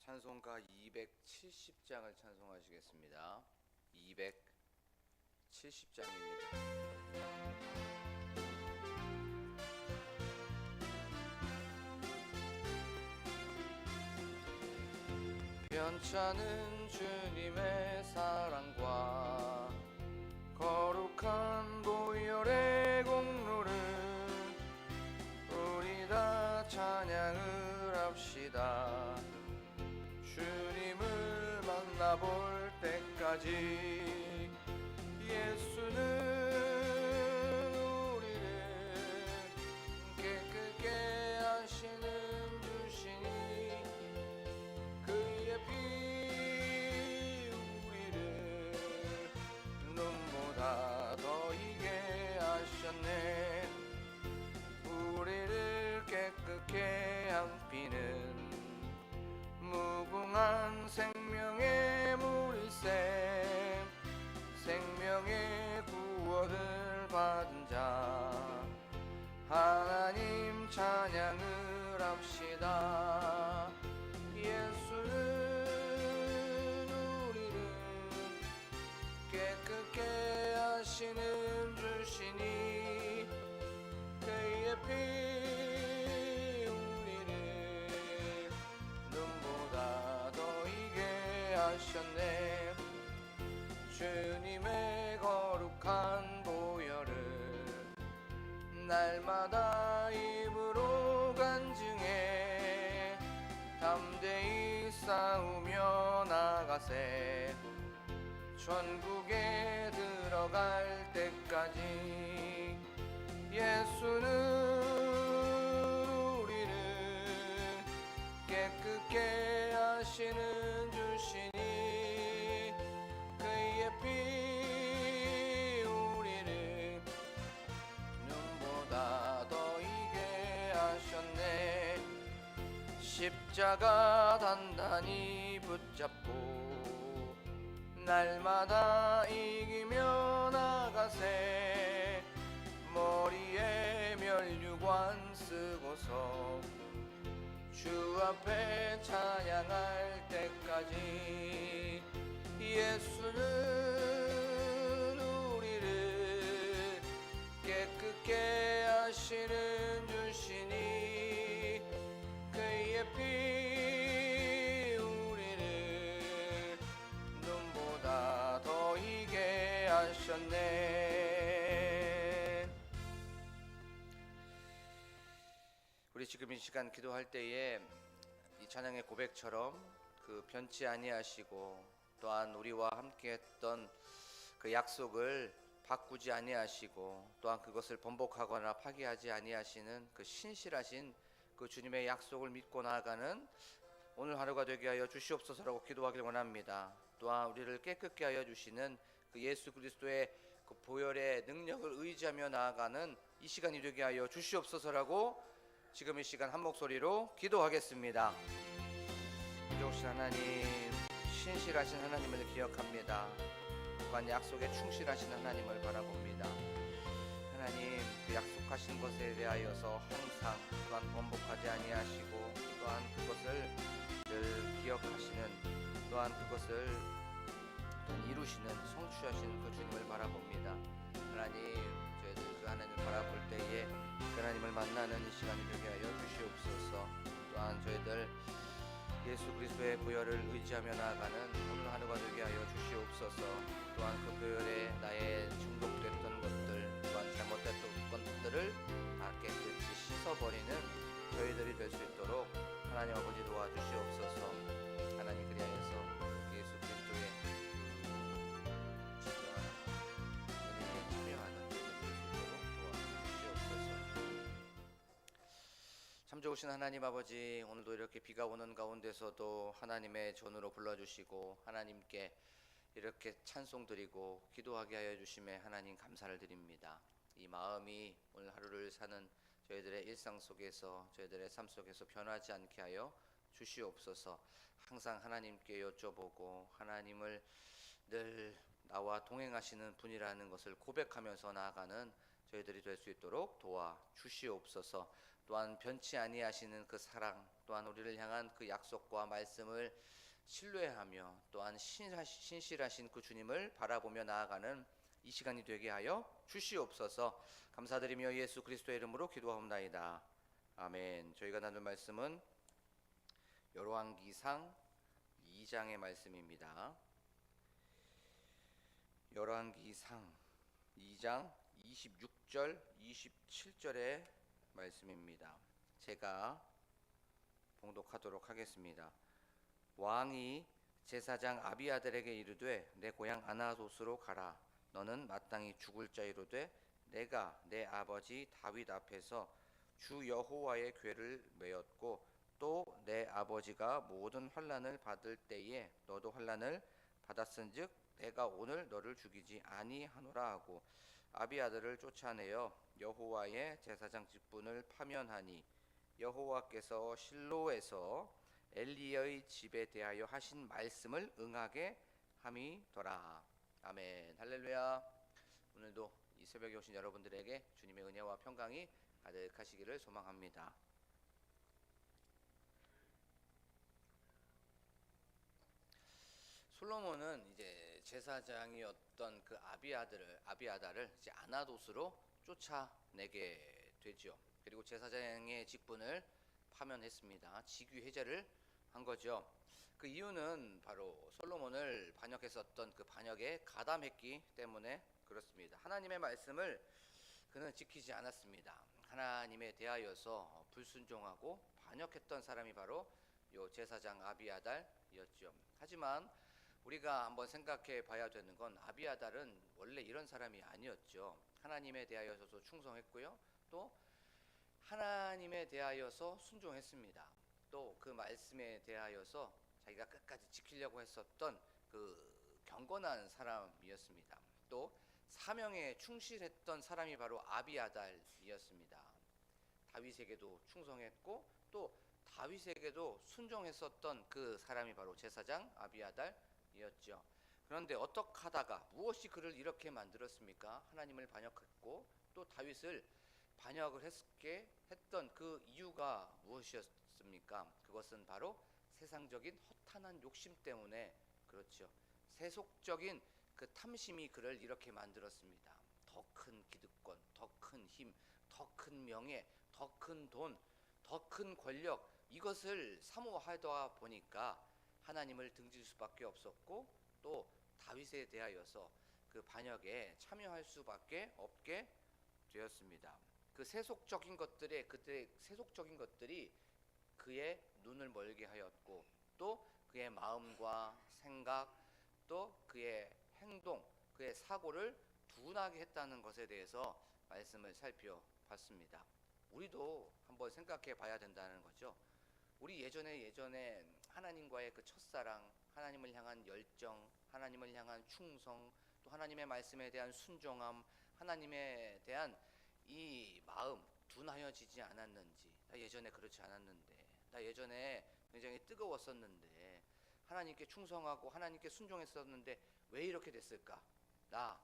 찬송가 270장을 찬송하시겠습니다. 270장입니다. 변찮은 주님의 사랑과 거룩한 보혈의 공로를 우리 다 찬양을 합시다. 주님을 만나볼 때까지 예수는 우리를 깨끗게 하시는 주시니 그의 피 우리를 눈보다 더 희게 하셨네. 우리를 깨끗게 한 피는 무궁한 생명의 물일세. 생명의 구원을 받은 자 하나님 찬양을 합시다. 예수는 우리를 깨끗게 하시는 주시니 그의 피 우리를 눈보다 더 희게 하셨네. 주님의 거룩한 보혈을 날마다 입으로 간증해 담대히 싸우며 나가세. 천국에 들어갈 때까지 예수는 우리를 깨끗게 하시는 주시니 그의 피 우리를 눈보다 더 희게 하셨네. 십자가 단단히 붙잡고 날마다 이기며 나가세. 머리에 면류관 쓰고서 주 앞에 찬양할 때까지 예수는 우리를 깨끗게 하시는 주시니 그의 피 우리를 눈보다 더 희게 하셨네. 우리 지금 이 시간 기도할 때에 이 찬양의 고백처럼 그 변치 아니하시고 또한 우리와 함께했던 그 약속을 바꾸지 아니하시고 또한 그것을 번복하거나 파기하지 아니하시는 그 신실하신 그 주님의 약속을 믿고 나아가는 오늘 하루가 되게 하여 주시옵소서라고 기도하길 원합니다. 또한 우리를 깨끗게 하여 주시는 그 예수 그리스도의 그 보혈의 능력을 의지하며 나아가는 이 시간이 되게 하여 주시옵소서라고 지금 이 시간 한 목소리로 기도하겠습니다. 좋으신 하나님, 신실하신 하나님을 기억합니다. 또한 약속에 충실하신 하나님을 바라봅니다. 하나님, 그 약속하신 것에 대하여서 항상 또한 번복하지 아니하시고 또한 그것을 늘 기억하시는 또한 그것을 이루시는 성취하시는 그 주님을 바라봅니다. 하나님, 저희들 그 하나님을 바라볼 때에 그 하나님을 만나는 이 시간이 되게 하여 주시옵소서. 또한 저희들 예수 그리스도의 보혈을 의지하며 나아가는 오늘 하루가 되게 하여 주시옵소서. 또한 그 보혈에 나의 중독됐던 것들 또한 잘못됐던 것들을 다 깨끗이 씻어버리는 저희들이 될 수 있도록 하나님 아버지 도와주시옵소서. 하나님 그리하여서 예수 그리스도의 진정한 은혜에 참여하는 저희들 될 수 있도록 도와주시옵소서. 참 좋으신 하나님 아버지, 오늘도 이렇게 비가 오는 가운데서도 하나님의 전으로 불러주시고 하나님께 이렇게 찬송드리고 기도하게 하여 주심에 하나님 감사를 드립니다. 이 마음이 오늘 하루를 사는 저희들의 일상 속에서 저희들의 삶 속에서 변하지 않게 하여 주시옵소서. 항상 하나님께 여쭤보고 하나님을 늘 나와 동행하시는 분이라는 것을 고백하면서 나아가는 저희들이 될 수 있도록 도와 주시옵소서. 또한 변치 아니하시는 그 사랑, 또한 우리를 향한 그 약속과 말씀을 신뢰하며 또한 신실하신 그 주님을 바라보며 나아가는 이 시간이 되게 하여 주시옵소서. 감사드리며 예수 그리스도의 이름으로 기도하옵나이다. 아멘. 저희가 나눌 말씀은 열왕기상 2장의 말씀입니다. 열왕기상 2장 26절 27절의 말씀입니다. 제가 봉독하도록 하겠습니다. 왕이 제사장 아비아들에게 이르되 내 고향 아나돗으로 가라. 너는 마땅히 죽을 자이로되 내가 내 아버지 다윗 앞에서 주 여호와의 궤를 메었고 또 내 아버지가 모든 환난을 받을 때에 너도 환난을 받았은즉 내가 오늘 너를 죽이지 아니하노라 하고 아비아들을 쫓아내어 여호와의 제사장 직분을 파면하니 여호와께서 실로에서 엘리야의 집에 대하여 하신 말씀을 응하게 함이더라. 아멘. 할렐루야. 오늘도 이 새벽에 오신 여러분들에게 주님의 은혜와 평강이 가득하시기를 소망합니다. 솔로몬은 이제 제사장이었던 그 아비아달을 이제 아나돗으로 쫓아내게 되죠. 그리고 제사장의 직분을 파면했습니다. 직위 해제를 한 거죠. 그 이유는 바로 솔로몬을 반역했었던 그 반역에 가담했기 때문에 그렇습니다. 하나님의 말씀을 그는 지키지 않았습니다. 하나님에 대하여서 불순종하고 반역했던 사람이 바로 요 제사장 아비아달이었죠. 하지만 우리가 한번 생각해 봐야 되는 건 아비아달은 원래 이런 사람이 아니었죠. 하나님에 대하여서 충성했고요. 또 하나님에 대하여서 순종했습니다. 또 그 말씀에 대하여서 자기가 끝까지 지키려고 했었던 그 경건한 사람이었습니다. 또 사명에 충실했던 사람이 바로 아비아달이었습니다. 다윗에게도 충성했고 또 다윗에게도 순종했었던 그 사람이 바로 제사장 아비아달이었죠. 그런데 어떻게 하다가 무엇이 그를 이렇게 만들었습니까? 하나님을 반역했고 또 다윗을 반역을 했게 했던 그 이유가 무엇이었습니까? 그것은 바로 세상적인 허탄한 욕심 때문에 그렇죠. 세속적인 그 탐심이 그를 이렇게 만들었습니다. 더 큰 기득권, 더 큰 힘, 더 큰 명예, 더 큰 돈, 더 큰 권력, 이것을 사모하다 보니까 하나님을 등질 수밖에 없었고 또 다윗에 대하여서 그 반역에 참여할 수밖에 없게 되었습니다. 그 세속적인 것들의 그때 세속적인 것들이 그의 눈을 멀게 하였고 또 그의 마음과 생각 또 그의 행동, 그의 사고를 둔하게 했다는 것에 대해서 말씀을 살펴봤습니다. 우리도 한번 생각해 봐야 된다는 거죠. 우리 예전에 하나님과의 그 첫사랑, 하나님을 향한 열정, 하나님을 향한 충성, 또 하나님의 말씀에 대한 순종함, 하나님에 대한 이 마음 둔하여지지 않았는지. 나 예전에 그렇지 않았는데, 나 예전에 굉장히 뜨거웠었는데, 하나님께 충성하고 하나님께 순종했었는데 왜 이렇게 됐을까? 나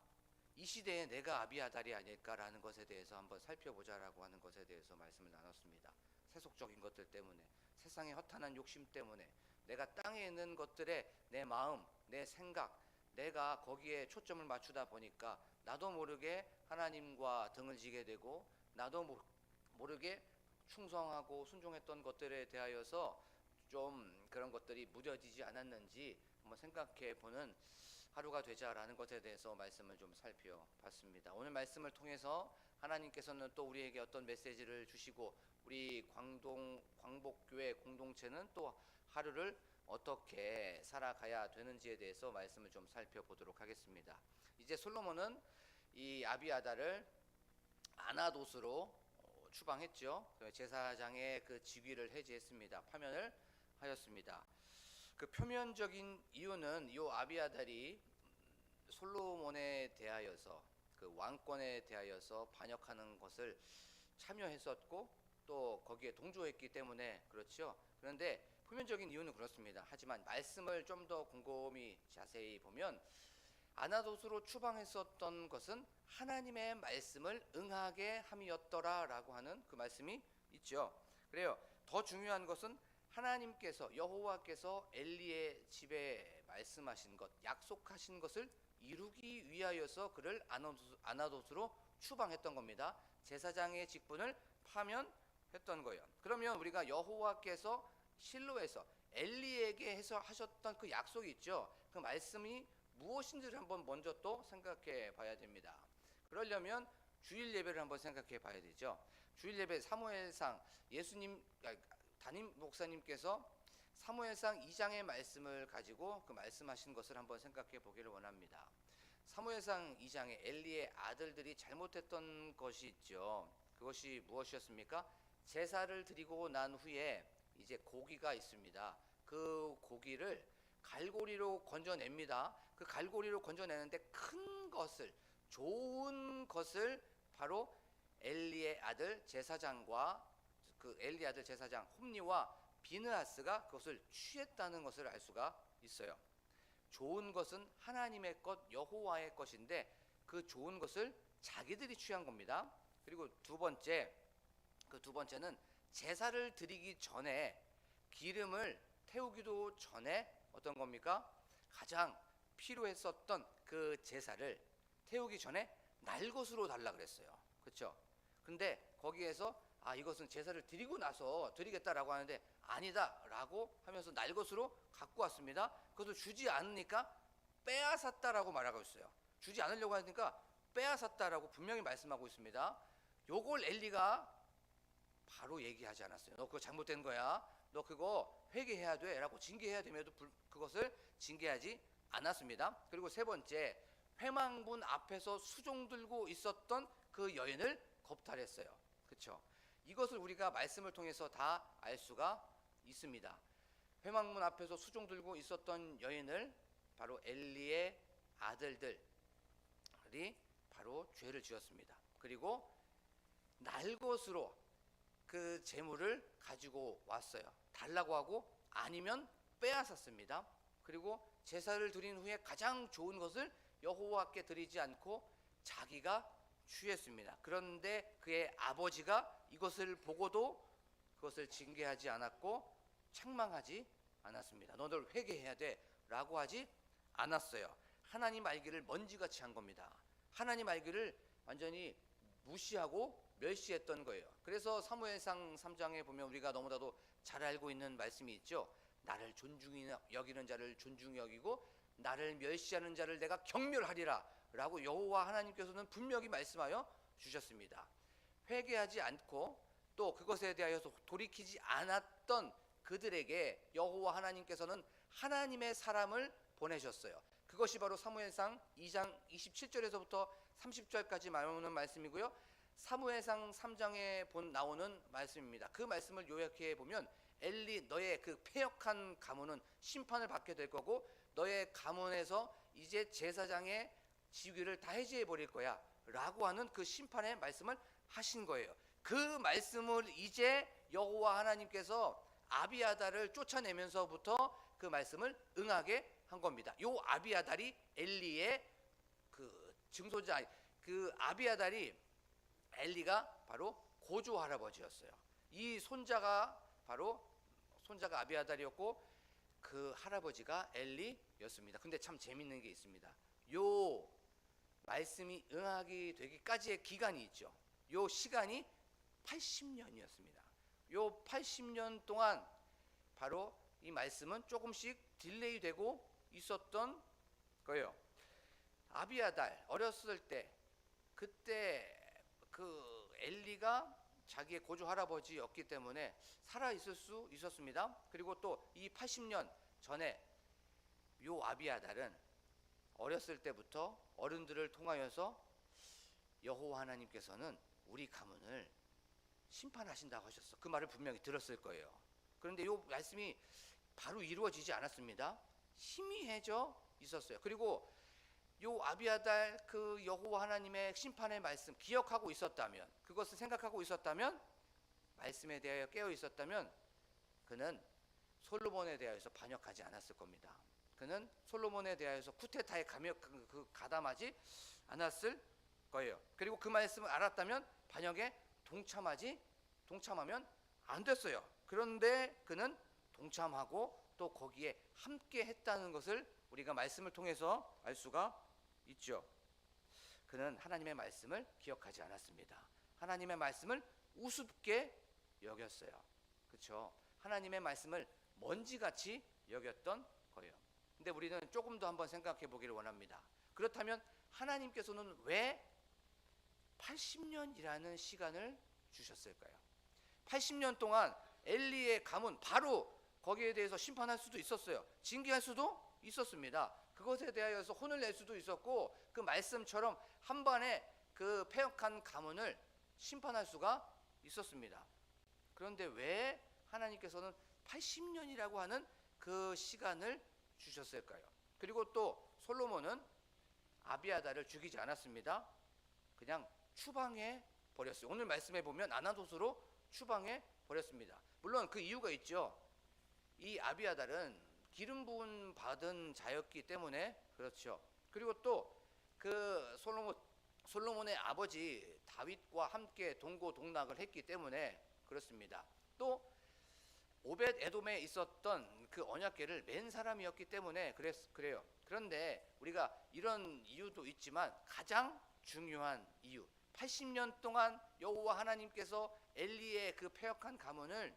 이 시대에 내가 아비아달이 아닐까라는 것에 대해서 한번 살펴보자라고 하는 것에 대해서 말씀을 나눴습니다. 세속적인 것들 때문에, 세상의 허탄한 욕심 때문에, 내가 땅에 있는 것들에 내 마음, 내 생각, 내가 거기에 초점을 맞추다 보니까 나도 모르게 하나님과 등을 지게 되고 나도 모르게 충성하고 순종했던 것들에 대하여서 좀 그런 것들이 무뎌지지 않았는지 한번 생각해 보는 하루가 되자라는 것에 대해서 말씀을 좀 살펴봤습니다. 오늘 말씀을 통해서 하나님께서는 또 우리에게 어떤 메시지를 주시고 우리 광복교회 공동체는 또 하루를 어떻게 살아가야 되는지에 대해서 말씀을 좀 살펴보도록 하겠습니다. 이제 솔로몬은 이 아비아달을 아나돗으로 추방했죠. 제사장의 그 직위를 해제했습니다. 파면을 하였습니다. 그 표면적인 이유는 이 아비아달이 솔로몬에 대하여서 그 왕권에 대하여서 반역하는 것을 참여했었고 또 거기에 동조했기 때문에 그렇죠. 그런데 표면적인 이유는 그렇습니다. 하지만 말씀을 좀 더 곰곰이 자세히 보면 아나돗으로 추방했었던 것은 하나님의 말씀을 응하게 함이었더라라고 하는 그 말씀이 있죠. 그래요. 더 중요한 것은 하나님께서 여호와께서 엘리의 집에 말씀하신 것, 약속하신 것을 이루기 위하여서 그를 아나돗으로 추방했던 겁니다. 제사장의 직분을 파면했던 거예요. 그러면 우리가 여호와께서 실로에서 엘리에게 해서 하셨던 그 약속이 있죠. 그 말씀이 무엇인지를 한번 먼저 또 생각해 봐야 됩니다. 그러려면 주일 예배를 한번 생각해 봐야 되죠. 주일 예배 사무엘상 담임 목사님께서 사무엘상 2장의 말씀을 가지고 그 말씀하신 것을 한번 생각해 보기를 원합니다. 사무엘상 2장에 엘리의 아들들이 잘못했던 것이 있죠. 그것이 무엇이었습니까? 제사를 드리고 난 후에 이제 고기가 있습니다. 그 고기를 갈고리로 건져냅니다. 그 갈고리로 건져내는데 큰 것을, 좋은 것을 바로 엘리의 아들 제사장과 그 엘리 아들 제사장 홈니와 비느하스가 그것을 취했다는 것을 알 수가 있어요. 좋은 것은 하나님의 것, 여호와의 것인데 그 좋은 것을 자기들이 취한 겁니다. 그리고 두 번째는 제사를 드리기 전에 기름을 태우기도 전에 어떤 겁니까? 가장 필요했었던 그 제사를 태우기 전에 날 것으로 달라 그랬어요. 그렇죠? 근데 거기에서 이것은 제사를 드리고 나서 드리겠다라고 하는데 아니다라고 하면서 날 것으로 갖고 왔습니다. 그것을 주지 않으니까 빼앗았다라고 말하고 있어요. 주지 않으려고 하니까 빼앗았다라고 분명히 말씀하고 있습니다. 요걸 엘리가 바로 얘기하지 않았어요. 너 그거 잘못된 거야. 너 그거 회개해야 돼 라고 징계해야 됨에도 그것을 징계하지 않았습니다. 그리고 세 번째, 회망문 앞에서 수종 들고 있었던 그 여인을 겁탈했어요. 그렇죠? 이것을 우리가 말씀을 통해서 다 알 수가 있습니다. 회망문 앞에서 수종 들고 있었던 여인을 바로 엘리의 아들들이 바로 죄를 지었습니다. 그리고 날 것으로 그 재물을 가지고 왔어요. 달라고 하고 아니면 빼앗았습니다. 그리고 제사를 드린 후에 가장 좋은 것을 여호와께 드리지 않고 자기가 취했습니다. 그런데 그의 아버지가 이것을 보고도 그것을 징계하지 않았고 책망하지 않았습니다. 너들 회개해야 돼 라고 하지 않았어요. 하나님 알기를 먼지같이 한 겁니다. 하나님 알기를 완전히 무시하고 멸시했던 거예요. 그래서 사무엘상 3장에 보면 우리가 너무나도 잘 알고 있는 말씀이 있죠. 나를 존중히 여기는 자를 존중히 여기고 나를 멸시하는 자를 내가 경멸하리라 라고 여호와 하나님께서는 분명히 말씀하여 주셨습니다. 회개하지 않고 또 그것에 대하여서 돌이키지 않았던 그들에게 여호와 하나님께서는 하나님의 사람을 보내셨어요. 그것이 바로 사무엘상 2장 27절에서부터 30절까지 나오는 말씀이고요. 사무엘상 3장에 나오는 말씀입니다. 그 말씀을 요약해 보면 엘리 너의 그 패역한 가문은 심판을 받게 될 거고 너의 가문에서 이제 제사장의 지위를 다 해제해 버릴 거야 라고 하는 그 심판의 말씀을 하신 거예요. 그 말씀을 이제 여호와 하나님께서 아비아달을 쫓아내면서부터 그 말씀을 응하게 한 겁니다. 요 아비아달이 엘리의 그 증손자, 그 아비아달이 엘리가 바로 고조 할아버지였어요. 이 손자가 아비아달이었고 그 할아버지가 엘리였습니다. 근데 참 재밌는 게 있습니다. 요 말씀이 응하게 되기까지의 기간이 있죠. 요 시간이 80년이었습니다. 요 80년 동안 바로 이 말씀은 조금씩 딜레이 되고 있었던 거예요. 아비아달 어렸을 때 그때 그 엘리가 자기의 고조 할아버지였기 때문에 살아 있을 수 있었습니다. 그리고 또 이 80년 전에 요 아비아달은 어렸을 때부터 어른들을 통하여서 여호와 하나님께서는 우리 가문을 심판하신다고 하셨어. 그 말을 분명히 들었을 거예요. 그런데 요 말씀이 바로 이루어지지 않았습니다. 희미해져 있었어요. 그리고 요 아비아달 그 여호와 하나님의 심판의 말씀 기억하고 있었다면, 그것을 생각하고 있었다면, 말씀에 대하여 깨어 있었다면 그는 솔로몬에 대하여서 반역하지 않았을 겁니다. 그는 솔로몬에 대하여서 쿠데타에 가담하지 않았을 거예요. 그리고 그 말씀을 알았다면 반역에 동참하면 안 됐어요. 그런데 그는 동참하고 또 거기에 함께 했다는 것을 우리가 말씀을 통해서 알 수가 있죠. 그는 하나님의 말씀을 기억하지 않았습니다. 하나님의 말씀을 우습게 여겼어요. 그렇죠? 하나님의 말씀을 먼지같이 여겼던 거예요. 근데 우리는 조금 더 한번 생각해 보기를 원합니다. 그렇다면 하나님께서는 왜 80년이라는 시간을 주셨을까요? 80년 동안 엘리의 가문 바로 거기에 대해서 심판할 수도 있었어요. 징계할 수도 있었습니다. 그것에 대하여서 혼을 낼 수도 있었고 그 말씀처럼 한 번에 그 패역한 가문을 심판할 수가 있었습니다. 그런데 왜 하나님께서는 80년이라고 하는 그 시간을 주셨을까요? 그리고 또 솔로몬은 아비아달을 죽이지 않았습니다. 그냥 추방해 버렸어요. 오늘 말씀에 보면 아나도스로 추방해 버렸습니다. 물론 그 이유가 있죠. 이 아비아달은 기름 부음 받은 자였기 때문에 그렇죠. 그리고 또 그 솔로몬의 아버지 다윗과 함께 동고동락을 했기 때문에 그렇습니다. 또 오벳 에돔에 있었던 그 언약궤를 맨 사람이었기 때문에 그래요. 그런데 우리가 이런 이유도 있지만 가장 중요한 이유, 80년 동안 여호와 하나님께서 엘리의 그 패역한 가문을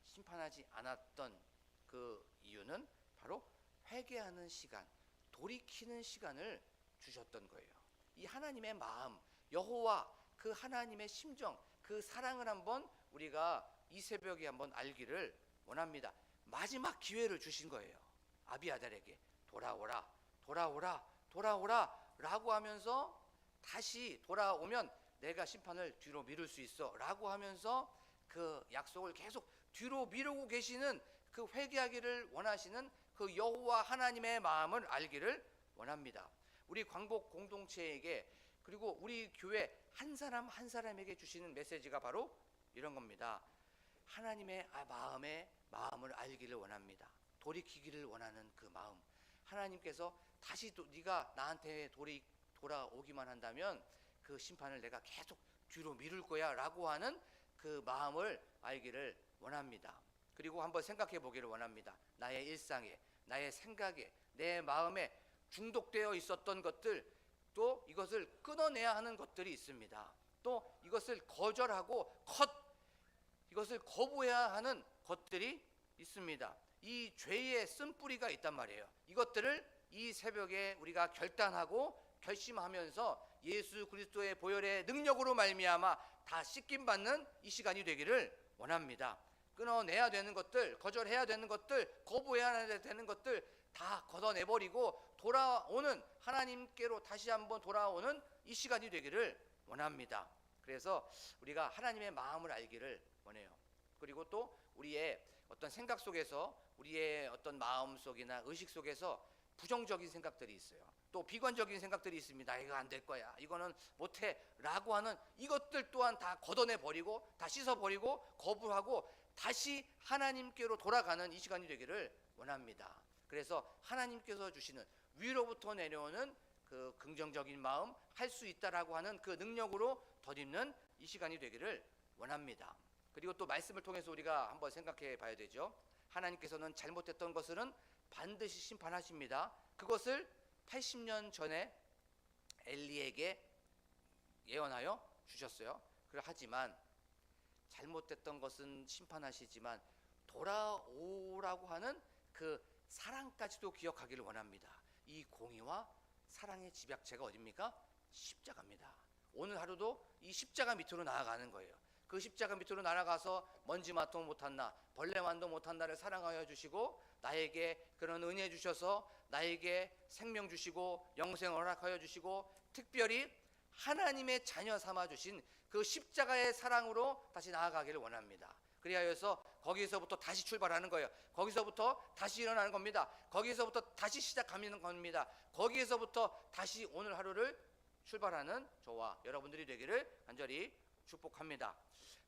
심판하지 않았던 그 이유는 바로 회개하는 시간, 돌이키는 시간을 주셨던 거예요. 이 하나님의 마음, 여호와 그 하나님의 심정, 그 사랑을 한번 우리가 이 새벽에 한번 알기를 원합니다. 마지막 기회를 주신 거예요. 아비아달에게 돌아오라, 돌아오라, 돌아오라 라고 하면서 다시 돌아오면 내가 심판을 뒤로 미룰 수 있어 라고 하면서 그 약속을 계속 뒤로 미루고 계시는 그 회개하기를 원하시는 그 여호와 하나님의 마음을 알기를 원합니다. 우리 광복 공동체에게 그리고 우리 교회 한 사람 한 사람에게 주시는 메시지가 바로 이런 겁니다. 하나님의 마음을 알기를 원합니다. 돌이키기를 원하는 그 마음. 하나님께서 다시 또 네가 나한테 돌아오기만 한다면 그 심판을 내가 계속 뒤로 미룰 거야 라고 하는 그 마음을 알기를 원합니다. 그리고 한번 생각해 보기를 원합니다. 나의 일상에, 나의 생각에, 내 마음에 중독되어 있었던 것들, 또 이것을 끊어내야 하는 것들이 있습니다. 또 이것을 거절하고 이것을 거부해야 하는 것들이 있습니다. 이 죄의 쓴뿌리가 있단 말이에요. 이것들을 이 새벽에 우리가 결단하고 결심하면서 예수 그리스도의 보혈의 능력으로 말미암아 다 씻김 받는 이 시간이 되기를 원합니다. 끊어내야 되는 것들, 거절해야 되는 것들, 거부해야 되는 것들 다 걷어내버리고 돌아오는 하나님께로 다시 한번 돌아오는 이 시간이 되기를 원합니다. 그래서 우리가 하나님의 마음을 알기를 원해요. 그리고 또 우리의 어떤 생각 속에서, 우리의 어떤 마음 속이나 의식 속에서 부정적인 생각들이 있어요. 또 비관적인 생각들이 있습니다. 이거 안 될 거야, 이거는 못해 라고 하는 이것들 또한 다 걷어내버리고 다 씻어버리고 거부하고 다시 하나님께로 돌아가는 이 시간이 되기를 원합니다. 그래서 하나님께서 주시는 위로부터 내려오는 그 긍정적인 마음, 할 수 있다라고 하는 그 능력으로 덧입는 이 시간이 되기를 원합니다. 그리고 또 말씀을 통해서 우리가 한번 생각해 봐야 되죠. 하나님께서는 잘못했던 것은 반드시 심판하십니다. 그것을 80년 전에 엘리에게 예언하여 주셨어요. 하지만 잘못됐던 것은 심판하시지만 돌아오라고 하는 그 사랑까지도 기억하기를 원합니다. 이 공의와 사랑의 집약체가 어딥니까? 십자가입니다. 오늘 하루도 이 십자가 밑으로 나아가는 거예요. 그 십자가 밑으로 날아가서 먼지만도 못한 나, 벌레만도 못한 나를 사랑하여 주시고 나에게 그런 은혜 주셔서 나에게 생명 주시고 영생 허락하여 주시고 특별히 하나님의 자녀 삼아 주신 그 십자가의 사랑으로 다시 나아가기를 원합니다. 그리하여서 거기서부터 다시 출발하는 거예요. 거기서부터 다시 일어나는 겁니다. 거기서부터 다시 시작하는 겁니다. 거기에서부터 다시 오늘 하루를 출발하는 저와 여러분들이 되기를 간절히 축복합니다.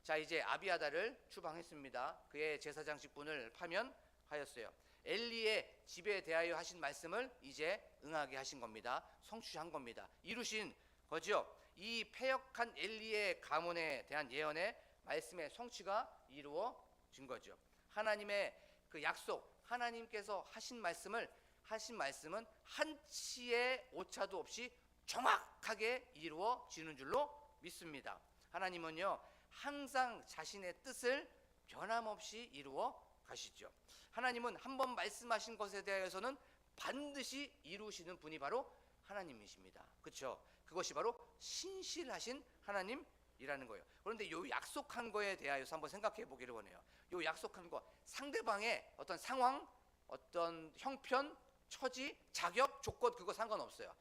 자, 이제 아비아달을 추방했습니다. 그의 제사장 직분을 파면하였어요. 엘리의 집에 대하여 하신 말씀을 이제 응하게 하신 겁니다. 성취한 겁니다. 이루신 거죠. 이 패역한 엘리의 가문에 대한 예언의 말씀의 성취가 이루어진 거죠. 하나님의 그 약속, 하나님께서 하신 말씀은 한치의 오차도 없이 정확하게 이루어지는 줄로 믿습니다. 하나님은요 항상 자신의 뜻을 변함없이 이루어 가시죠. 하나님은 한번 말씀하신 것에 대해서는 반드시 이루시는 분이 바로 하나님이십니다. 그렇죠? 그것이 바로 신실하신 하나님이라는 거예요. 그런데 이 약속한 거에 대하여서 한번 생각해 보기를 원해요. 이 약속한 거, 상대방의 어떤 상황, 어떤 형편, 처지, 자격, 조건 그거 상관없어요.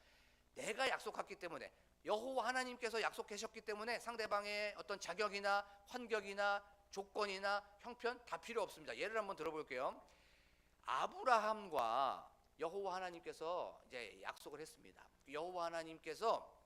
내가 약속했기 때문에, 여호와 하나님께서 약속하셨기 때문에 상대방의 어떤 자격이나 환경이나 조건이나 형편 다 필요 없습니다. 예를 한번 들어볼게요. 아브라함과 여호와 하나님께서 이제 약속을 했습니다. 여호와 하나님께서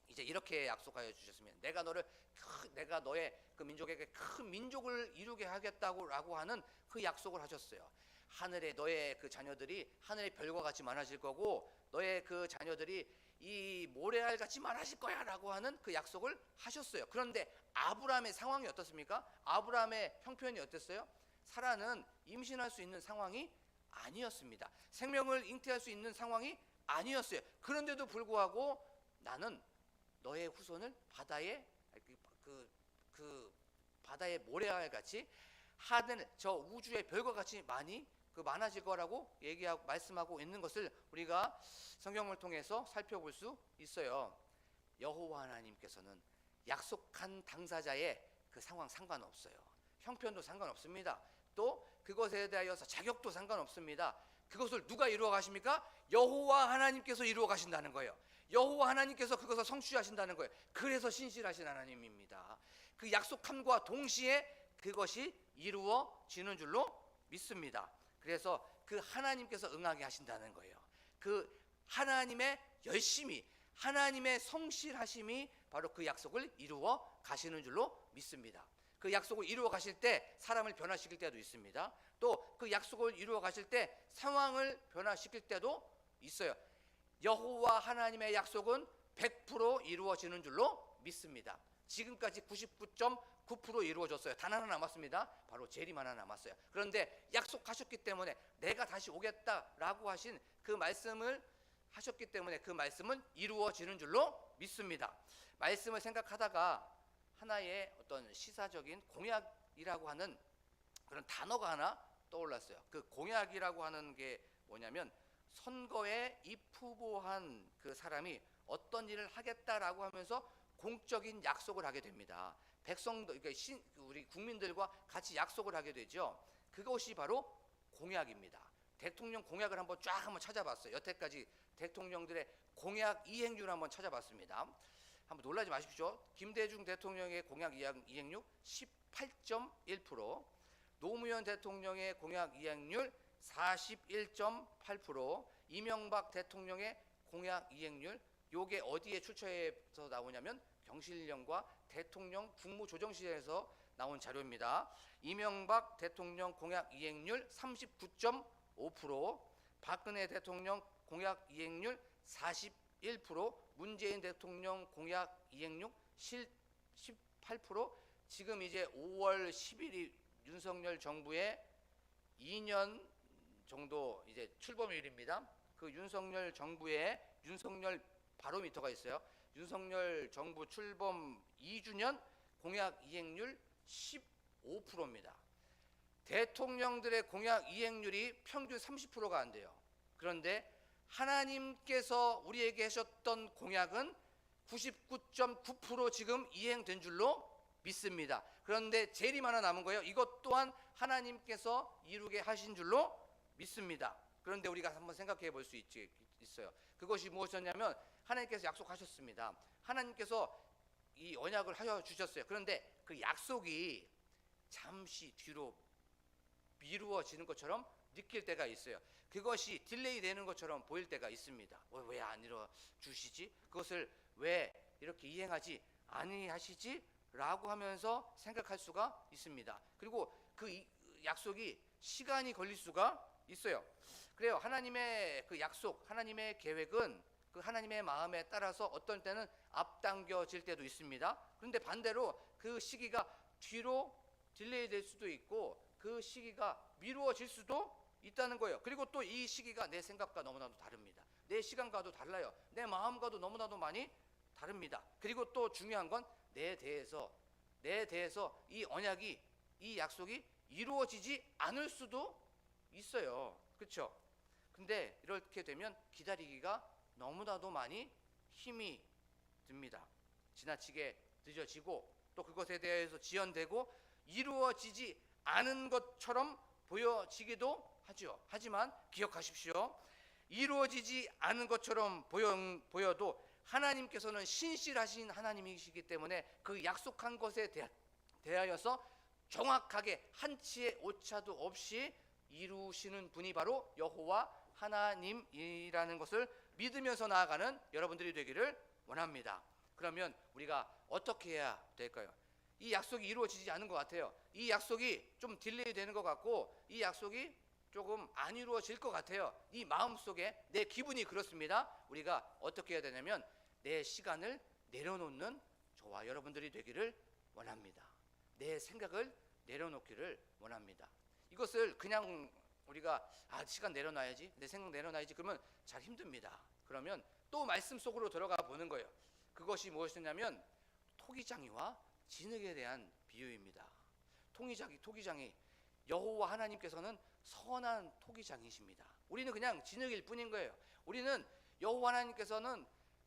이제 이렇게 약속하여 주셨으면 내가 너의 그 민족에게 큰 민족을 이루게 하겠다고 하는 그 약속을 하셨어요. 하늘에 너의 그 자녀들이 하늘의 별과 같이 많아질 거고 너의 그 자녀들이 이 모래알 같이 많아질 거야 라고 하는 그 약속을 하셨어요. 그런데 아브라함의 상황이 어떻습니까? 아브라함의 형편이 어땠어요? 사라는 임신할 수 있는 상황이 아니었습니다. 생명을 잉태할 수 있는 상황이 아니었어요. 그런데도 불구하고 나는 너의 후손을 바다의 바다의 모래알 같이 하늘 저 우주의 별과 같이 많아질 거라고 얘기하고 말씀하고 있는 것을 우리가 성경을 통해서 살펴볼 수 있어요. 여호와 하나님께서는 약속한 당사자의 그 상황 상관없어요. 형편도 상관없습니다. 또 그것에 대하여서 자격도 상관없습니다. 그것을 누가 이루어 가십니까? 여호와 하나님께서 이루어 가신다는 거예요. 여호와 하나님께서 그것을 성취하신다는 거예요. 그래서 신실하신 하나님입니다. 그 약속함과 동시에 그것이 이루어지는 줄로 믿습니다. 그래서 그 하나님께서 응하게 하신다는 거예요. 그 하나님의 열심히, 하나님의 성실하심이 바로 그 약속을 이루어 가시는 줄로 믿습니다. 그 약속을 이루어 가실 때 사람을 변화시킬 때도 있습니다. 또 그 약속을 이루어 가실 때 상황을 변화시킬 때도 있어요. 여호와 하나님의 약속은 100% 이루어지는 줄로 믿습니다. 지금까지 99.9% 이루어졌어요. 단 하나 남았습니다. 바로 재림 하나 남았어요. 그런데 약속하셨기 때문에 내가 다시 오겠다라고 하신 그 말씀을 하셨기 때문에 그 말씀은 이루어지는 줄로 믿습니다. 말씀을 생각하다가 하나의 어떤 시사적인 공약이라고 하는 그런 단어가 하나 떠올랐어요. 그 공약이라고 하는 게 뭐냐면 선거에 입후보한 그 사람이 어떤 일을 하겠다라고 하면서 공적인 약속을 하게 됩니다. 백성들, 그러니까 우리 국민들과 같이 약속을 하게 되죠. 그것이 바로 공약입니다. 대통령 공약을 한번 찾아봤어요. 여태까지 대통령들의 공약 이행률을 한번 찾아봤습니다. 한번 놀라지 마십시오. 김대중 대통령의 공약 이행률 18.1%, 노무현 대통령의 공약 이행률 41.8%, 이명박 대통령의 공약 이행률, 요게 어디에 출처에서 나오냐면 경실련과 대통령 국무조정실에서 나온 자료입니다. 이명박 대통령 공약 이행률 39.5%, 박근혜 대통령 공약 이행률 41%, 문재인 대통령 공약 이행률 18%, 지금 이제 5월 10일이 윤석열 정부의 2년 정도 이제 출범일입니다. 그 윤석열 정부의 윤석열 바로미터가 있어요. 윤석열 정부 출범 2주년 공약 이행률 15%입니다. 대통령들의 공약 이행률이 평균 30%가 안 돼요. 그런데 하나님께서 우리에게 하셨던 공약은 99.9% 지금 이행된 줄로 믿습니다. 그런데 재림 하나 남은 거예요. 이것 또한 하나님께서 이루게 하신 줄로 믿습니다. 그런데 우리가 한번 생각해 볼 수 있어요. 그것이 무엇이었냐면 하나님께서 약속하셨습니다. 하나님께서 이 언약을 하여 주셨어요. 그런데 그 약속이 잠시 뒤로 미루어지는 것처럼 느낄 때가 있어요. 그것이 딜레이 되는 것처럼 보일 때가 있습니다. 왜 안 이루어 주시지? 그것을 왜 이렇게 이행하지 아니하시지? 라고 하면서 생각할 수가 있습니다. 그리고 그 약속이 시간이 걸릴 수가 있어요. 그래요. 하나님의 그 약속, 하나님의 계획은 그 하나님의 마음에 따라서 어떤 때는 앞당겨질 때도 있습니다. 그런데 반대로 그 시기가 뒤로 딜레이 될 수도 있고 그 시기가 미루어질 수도 있다는 거예요. 그리고 또 이 시기가 내 생각과 너무나도 다릅니다. 내 시간과도 달라요. 내 마음과도 너무나도 많이 다릅니다. 그리고 또 중요한 건 내 대해서 이 언약이, 이 약속이 이루어지지 않을 수도 있어요. 그렇죠? 근데 이렇게 되면 기다리기가 너무나도 많이 힘이 듭니다. 지나치게 늦어지고 또 그것에 대해서 지연되고 이루어지지 않은 것처럼 보여지기도 하죠. 하지만 기억하십시오. 이루어지지 않은 것처럼 보여도 하나님께서는 신실하신 하나님이시기 때문에 그 약속한 것에 대하여서 정확하게 한치의 오차도 없이 이루시는 분이 바로 여호와 하나님이라는 것을 믿으면서 나아가는 여러분들이 되기를 원합니다. 그러면 우리가 어떻게 해야 될까요? 이 약속이 이루어지지 않은 것 같아요. 이 약속이 좀 딜레이 되는 것 같고 이 약속이 조금 안 이루어질 것 같아요. 이 마음속에 내 기분이 그렇습니다. 우리가 어떻게 해야 되냐면 내 시간을 내려놓는 저와 여러분들이 되기를 원합니다. 내 생각을 내려놓기를 원합니다. 이것을 그냥 우리가 시간 내려놔야지, 내 생각 내려놔야지 그러면 잘 힘듭니다. 그러면 또 말씀 속으로 들어가 보는 거예요. 그것이 무엇이냐면 토기장이와 진흙에 대한 비유입니다. 토기장이 여호와 하나님께서는 선한 토기장이십니다. 우리는 그냥 진흙일 뿐인 거예요. 우리는 여호와 하나님께서는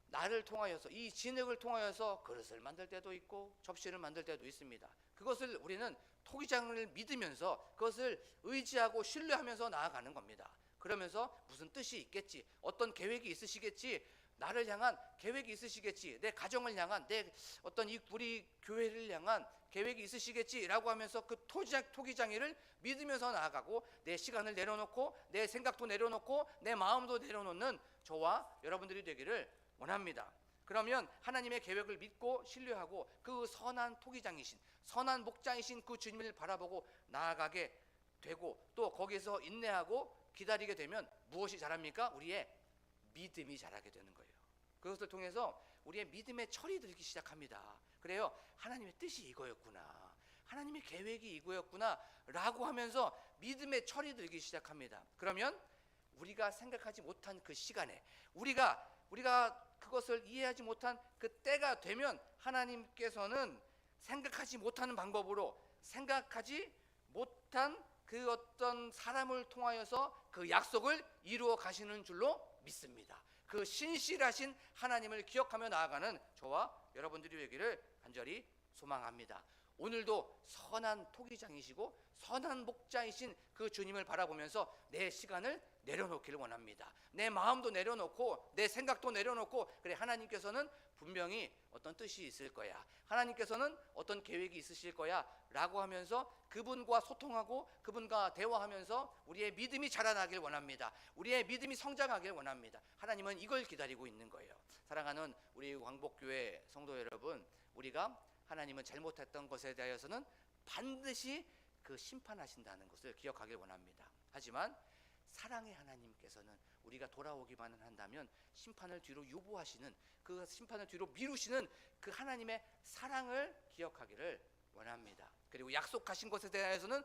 나를 통하여서, 이 진흙을 통하여서 그릇을 만들 때도 있고 접시를 만들 때도 있습니다. 그것을 우리는 토기장을 믿으면서 그것을 의지하고 신뢰하면서 나아가는 겁니다. 그러면서 무슨 뜻이 있겠지, 어떤 계획이 있으시겠지, 나를 향한 계획이 있으시겠지, 내 가정을 향한, 내 어떤 우리 교회를 향한 계획이 있으시겠지라고 하면서 그 토기장이를 믿으면서 나아가고 내 시간을 내려놓고 내 생각도 내려놓고 내 마음도 내려놓는 저와 여러분들이 되기를 원합니다. 그러면 하나님의 계획을 믿고 신뢰하고 그 선한 토기장이신, 선한 목자이신 그 주님을 바라보고 나아가게 되고 또 거기서 인내하고 기다리게 되면 무엇이 자랍니까? 우리의 믿음이 자라게 되는 거예요. 그것을 통해서 우리의 믿음의 철이 들기 시작합니다. 그래요, 하나님의 뜻이 이거였구나, 하나님의 계획이 이거였구나 라고 하면서 믿음의 철이 들기 시작합니다. 그러면 우리가 생각하지 못한 그 시간에 우리가 그것을 이해하지 못한 그 때가 되면 하나님께서는 생각하지 못하는 방법으로, 생각하지 못한 그 어떤 사람을 통하여서 그 약속을 이루어 가시는 줄로 믿습니다. 그 신실하신 하나님을 기억하며 나아가는 저와 여러분들이 되기를 간절히 소망합니다. 오늘도 선한 토기장이시고 선한 목자이신 그 주님을 바라보면서 내 시간을 내려놓기를 원합니다. 내 마음도 내려놓고 내 생각도 내려놓고, 그래, 하나님께서는 분명히 어떤 뜻이 있을 거야, 하나님께서는 어떤 계획이 있으실 거야 라고 하면서 그분과 소통하고 그분과 대화하면서 우리의 믿음이 자라나길 원합니다. 우리의 믿음이 성장하길 원합니다. 하나님은 이걸 기다리고 있는 거예요. 사랑하는 우리 광복교회 성도 여러분, 우리가 하나님은 잘못했던 것에 대해서는 반드시 그 심판하신다는 것을 기억하길 원합니다. 하지만 사랑의 하나님께서는 우리가 돌아오기만 한다면 심판을 뒤로 유보하시는, 그 심판을 뒤로 미루시는 그 하나님의 사랑을 기억하기를 원합니다. 그리고 약속하신 것에 대해서는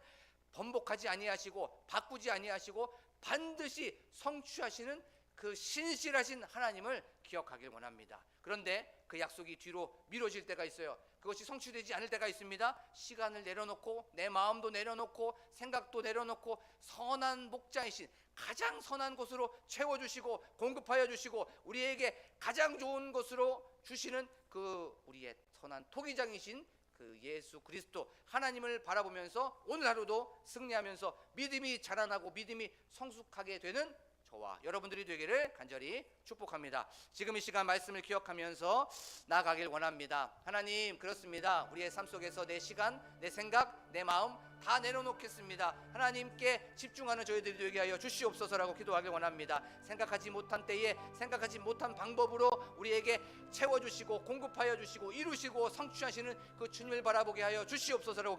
번복하지 아니하시고 바꾸지 아니하시고 반드시 성취하시는 그 신실하신 하나님을 기억하길 원합니다. 그런데 그 약속이 뒤로 미뤄질 때가 있어요. 그것이 성취되지 않을 때가 있습니다. 시간을 내려놓고 내 마음도 내려놓고 생각도 내려놓고 선한 목자이신, 가장 선한 곳으로 채워주시고 공급하여 주시고 우리에게 가장 좋은 것으로 주시는 그 우리의 선한 토기장이신 그 예수 그리스도 하나님을 바라보면서 오늘 하루도 승리하면서 믿음이 자라나고 믿음이 성숙하게 되는 저와 여러분들이 되기를 간절히 축복합니다. 지금 이 시간 말씀을 기억하면서 나아가길 원합니다. 하나님, 그렇습니다. 우리의 삶 속에서 내 시간, 내 생각, 내 마음 다 내려놓겠습니다. 하나님께 집중하는 저희들이 되게 하여 주시옵소서라고 기도하길 원합니다. 생각하지 못한 때에 생각하지 못한 방법으로 우리에게 채워주시고 공급하여 주시고 이루시고 성취하시는 그 주님을 바라보게 하여 주시옵소서라고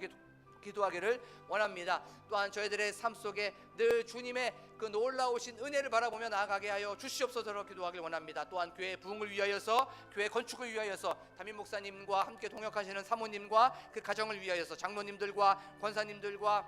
기도하기를 원합니다. 또한 저희들의 삶 속에 늘 주님의 그 놀라우신 은혜를 바라보며 나아가게 하여 주시옵소서로 기도하길 원합니다. 또한 교회 부흥을 위하여서, 교회 건축을 위하여서 담임 목사님과 함께 동역하시는 사모님과 그 가정을 위하여서, 장로님들과 권사님들과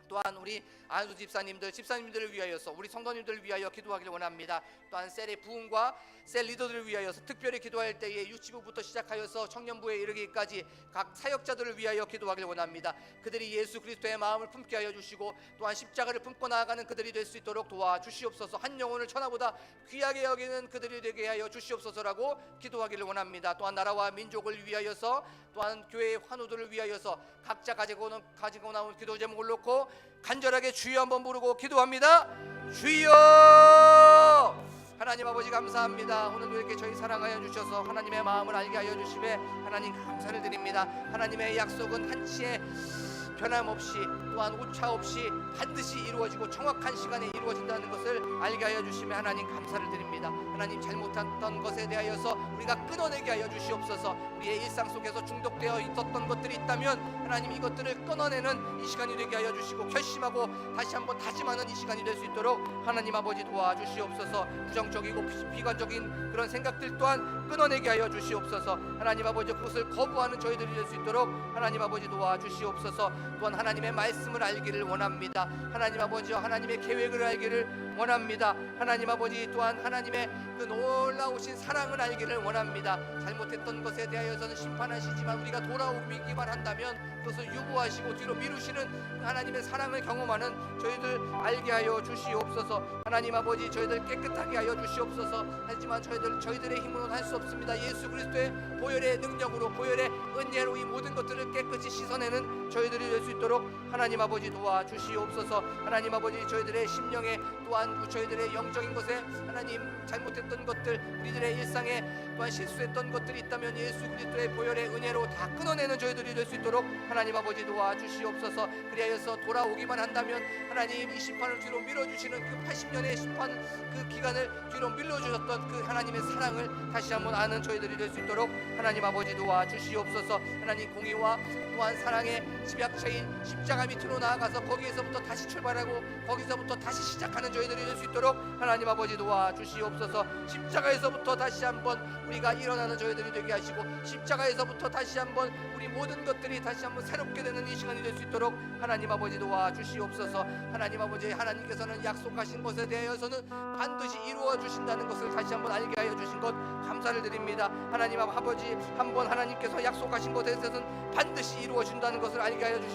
또한 우리 안수 집사님들을 위하여서, 우리 성도님들을 위하여 기도하기를 원합니다. 또한 셀의 부흥과 셀 리더들을 위하여서 특별히 기도할 때에 유치부부터 시작하여서 청년부에 이르기까지 각 사역자들을 위하여 기도하기를 원합니다. 그들이 예수 그리스도의 마음을 품게 하여 주시고 또한 십자가를 품고 나아가는 그들이 될 수 있도록 도와주시옵소서. 한 영혼을 천하보다 귀하게 여기는 그들이 되게 하여 주시옵소서라고 기도하기를 원합니다. 또한 나라와 민족을 위하여서, 또한 교회의 환우들을 위하여서 각자 가지고 나온 기도 제목을 놓고 간절하게 주여 한번 부르고 기도합니다. 주여! 하나님 아버지 감사합니다. 오늘도 이렇게 저희 사랑하여 주셔서 하나님의 마음을 알게 하여 주심에 하나님 감사를 드립니다. 하나님의 약속은 한치의 변함없이, 또한 오차 없이 반드시 이루어지고 정확한 시간에 이루어진다는 것을 알게 하여 주시면 하나님 감사를 드립니다. 하나님 잘못했던 것에 대하여서 우리가 끊어내게 하여 주시옵소서. 우리의 일상 속에서 중독되어 있었던 것들이 있다면 하나님 이것들을 끊어내는 이 시간이 되게 하여 주시고, 결심하고 다시 한번 다짐하는 이 시간이 될 수 있도록 하나님 아버지 도와주시옵소서. 부정적이고 비관적인 그런 생각들 또한 끊어내게 하여 주시옵소서. 하나님 아버지 그것을 거부하는 저희들이 될 수 있도록 하나님 아버지 도와주시옵소서. 또한 하나님의 말씀을 알기를 원합니다. 하나님 아버지와 하나님의 계획을 알기를 원합니다. 하나님 아버지 또한 하나님의 그 놀라우신 사랑을 알기를 원합니다. 잘못했던 것에 대하여서는 심판하시지만 우리가 돌아오기만 한다면 그것을 유보하시고 뒤로 미루시는 하나님의 사랑을 경험하는 저희들 알게 하여 주시옵소서. 하나님 아버지 저희들 깨끗하게 하여 주시옵소서. 하지만 저희들의 힘으로는 할 수 없습니다. 예수 그리스도의 보혈의 능력으로, 보혈의 은혜로 이 모든 것들을 깨끗이 씻어내는 저희들이 될 수 있도록 하나님 아버지 도와주시옵소서. 하나님 아버지 저희들의 심령에, 또한 저희들의 영적인 것에 하나님 잘못했던 것들, 우리들의 일상에 또한 실수했던 것들이 있다면 예수 그리스도의 보혈의 은혜로 다 끊어내는 저희들이 될 수 있도록 하나님 아버지 도와주시옵소서. 그리하여서 돌아오기만 한다면 하나님 이 심판을 뒤로 밀어주시는 그 80년의 심판 그 기간을 뒤로 밀어주셨던 그 하나님의 사랑을 다시 한번 아는 저희들이 될 수 있도록 하나님 아버지 도와주시옵소서. 하나님 공의와 또한 사랑의 집약체인 십자가 밑으로 나아가서 거기에서부터 다시 출발하고 거기서부터 다시 시작하는 저희들이 될 수 있도록 하나님 아버지 도와주시옵소서. 십자가에서부터 다시 한번 우리가 일어나는 저희들이 되게 하시고, 십자가에서부터 다시 한번 우리 모든 것들이 다시 한번 새롭게 되는 이 시간이 될 수 있도록 하나님 아버지 도와주시옵소서. 하나님 아버지, 하나님께서는 약속하신 것에 대하여서는 반드시 이루어 주신다는 것을 다시 한번 알게 하여 주신 것 감사를 드립니다. 하나님 아버지, 한번 하나님께서 약속하신 것에 대해서는 반드시 이루어 준다는 것을 알게 하여 주신